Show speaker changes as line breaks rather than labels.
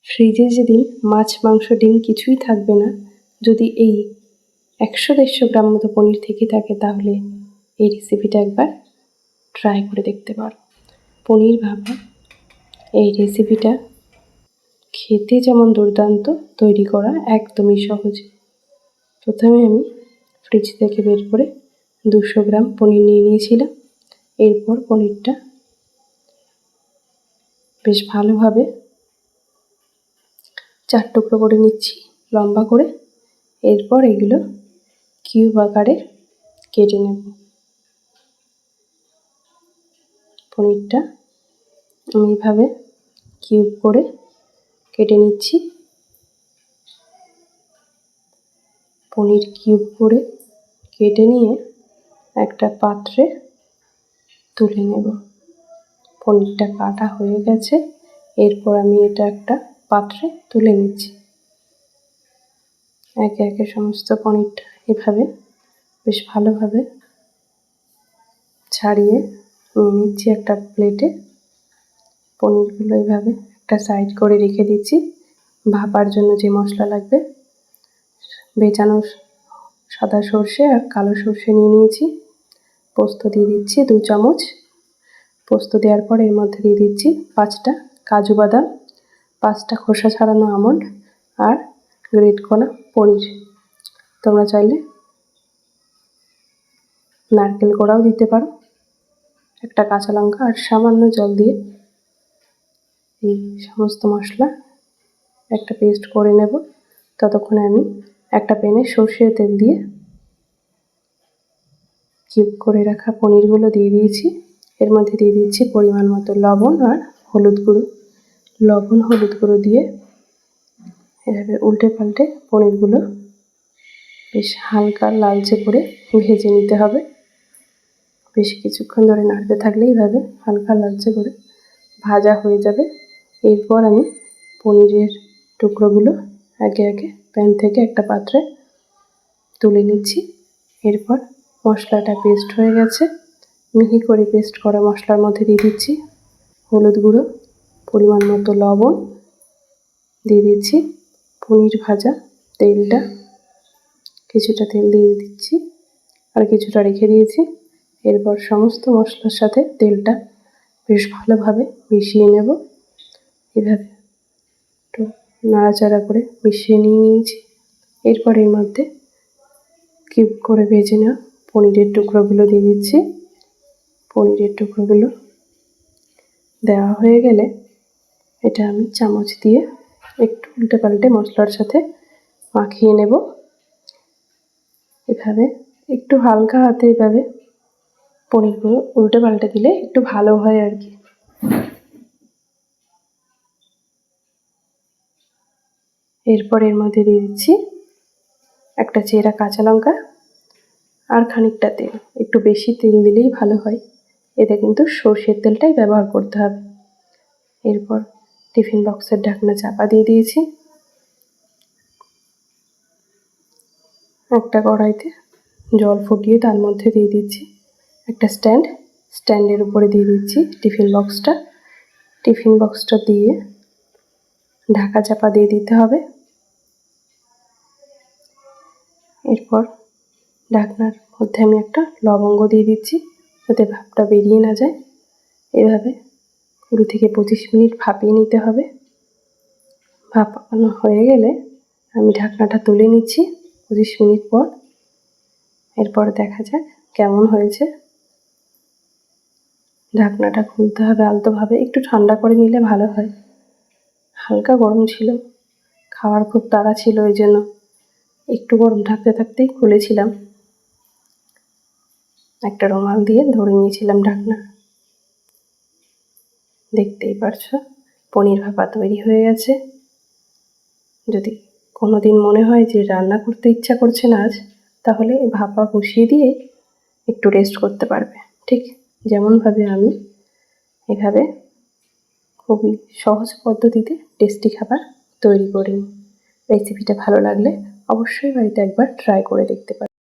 ফ্রিজে যেদিন মাছ, মাংস, ডিম কিছুই থাকবে না, যদি এই 100-150 গ্রাম মতো পনির থেকে থাকে, তাহলে এই রেসিপিটা একবার ট্রাই করে দেখতে পারো। পনির ভাপা এই রেসিপিটা খেতে যেমন দুর্দান্ত, তৈরি করা একদমই সহজ। প্রথমে আমি ফ্রিজ থেকে বের করে 200 গ্রাম পনির নিয়ে নিয়েছিলাম। এরপর পনিরটা বেশ ভালোভাবে 4 টুকরো করে নিচ্ছি লম্বা করে। এরপর এগুলো কিউব আকারে কেটে নেব। পনিরটা আমি এইভাবে কিউব করে কেটে নিচ্ছি। পনির কিউব করে কেটে নিয়ে একটা পাত্রে তুলে নেব। পনিরটা কাটা হয়ে গেছে। এরপর আমি এটা একটা পাত্রে তুলে নিচ্ছি। একে একে সমস্ত পনিরটা এভাবে বেশ ভালোভাবে ছাড়িয়ে নিয়ে নিচ্ছি একটা প্লেটে। পনিরগুলো এইভাবে একটা সাইড করে রেখে দিচ্ছি। ভাপার জন্য যে মশলা লাগবে, ভেজানো সাদা সর্ষে আর কালো সর্ষে নিয়ে নিয়েছি। পোস্ত দিয়ে দিচ্ছি 2 চামচ। পোস্ত দেওয়ার পর এর মধ্যে দিয়ে দিচ্ছি 5টা কাজু বাদাম, 5টা খোসা ছাড়ানো আমন্ড আর গ্রেট করা পনির। তোমরা চাইলে নারকেল কোড়াও দিতে পারো। একটা কাঁচা লঙ্কা আর সামান্য জল দিয়ে এই সমস্ত মশলা একটা পেস্ট করে নেব। ততক্ষণে আমি একটা প্যানে সর্ষের তেল দিয়ে কিউব করে রাখা পনিরগুলো দিয়ে দিয়েছি। এর মধ্যে দিয়ে দিচ্ছি পরিমাণ মতো লবণ আর হলুদ গুঁড়ো। লবণ হলুদ গুঁড়ো দিয়ে এভাবে উল্টে পাল্টে পনিরগুলো বেশ হালকা লালচে করে ভেজে নিতে হবে। বেশ কিছুক্ষণ ধরে নাড়তে থাকলে এইভাবে হালকা লালচে করে ভাজা হয়ে যাবে। এরপর আমি পনিরের টুকরোগুলো একে একে প্যান থেকে একটা পাত্রে তুলে নিচ্ছি। এরপর মশলাটা পেস্ট হয়ে গেছে। মিহি করে পেস্ট করা মশলার মধ্যে দিয়ে দিচ্ছি হলুদ গুঁড়ো, পরিমাণ মতো লবণ, দিয়ে দিচ্ছি পনির ভাজা তেলটা। কিছুটা তেল দিয়ে দিচ্ছি আর কিছুটা রেখে দিয়েছি। এরপর সমস্ত মশলার সাথে তেলটা বেশ ভালোভাবে মিশিয়ে নেব। এভাবে একটু নাড়াচাড়া করে মিশিয়ে নিয়েছি। এরপর এর মধ্যে কিউব করে ভেজে নেওয়া পনিরের টুকরোগুলো দিয়ে দিচ্ছি। পনিরের টুকরোগুলো দেওয়া হয়ে গেলে এটা আমি চামচ দিয়ে একটু উল্টে পাল্টে মশলার সাথে মাখিয়ে নেব। এভাবে একটু হালকা হাতে এভাবে পনিরগুলো উল্টে পাল্টে দিলে একটু ভালো হয় আর কি। এরপর এর মধ্যে দিয়ে দিচ্ছি একটা চেরা কাঁচা লঙ্কা আর খানিকটা তেল। একটু বেশি তেল দিলেই ভালো হয়। এতে কিন্তু সর্ষের তেলটাই ব্যবহার করতে হবে। এরপর টিফিন বক্সের ঢাকনা চাপা দিয়ে দিয়েছি। একটা কড়াইতে জল ফুটিয়ে তার মধ্যে দিয়ে দিচ্ছি একটা স্ট্যান্ডের উপরে দিয়ে দিচ্ছি টিফিন বক্সটা দিয়ে ঢাকা চাপা দিয়ে দিতে হবে। এরপর ঢাকনার মধ্যে আমি একটা লবঙ্গ দিয়ে দিচ্ছি যাতে ভাপটা বেরিয়ে না যায়। এভাবে 20 থেকে 25 মিনিট ভাপিয়ে নিতে হবে। ভাপানো হয়ে গেলে আমি ঢাকনাটা তুলে নিচ্ছি 25 মিনিট পর। এরপর দেখা যাক কেমন হয়েছে। ঢাকনাটা খুলতে হবে আলতোভাবে, একটু ঠান্ডা করে নিলে ভালো হয়। হালকা গরম ছিল, খাওয়ার খুব তাড়া ছিল, ওই জন্য একটু গরম থাকতে থাকতেই খুলেছিলাম। একটা রুমাল দিয়ে ধরে নিয়েছিলাম ঢাকনা। দেখতেই পারছো পনির ভাপা তৈরি হয়ে গেছে। যদি কোনো দিন মনে হয় যে রান্না করতে ইচ্ছা করছে না আজ, তাহলে ভাপা বসিয়ে দিয়ে একটু রেস্ট করতে পারবে। ঠিক যেমনভাবে আমি এভাবে খুবই সহজ পদ্ধতিতে টেস্টি খাবার তৈরি করে নিই। রেসিপিটা ভালো লাগলে অবশ্যই বাড়িতে একবার ট্রাই করে দেখতে পারো।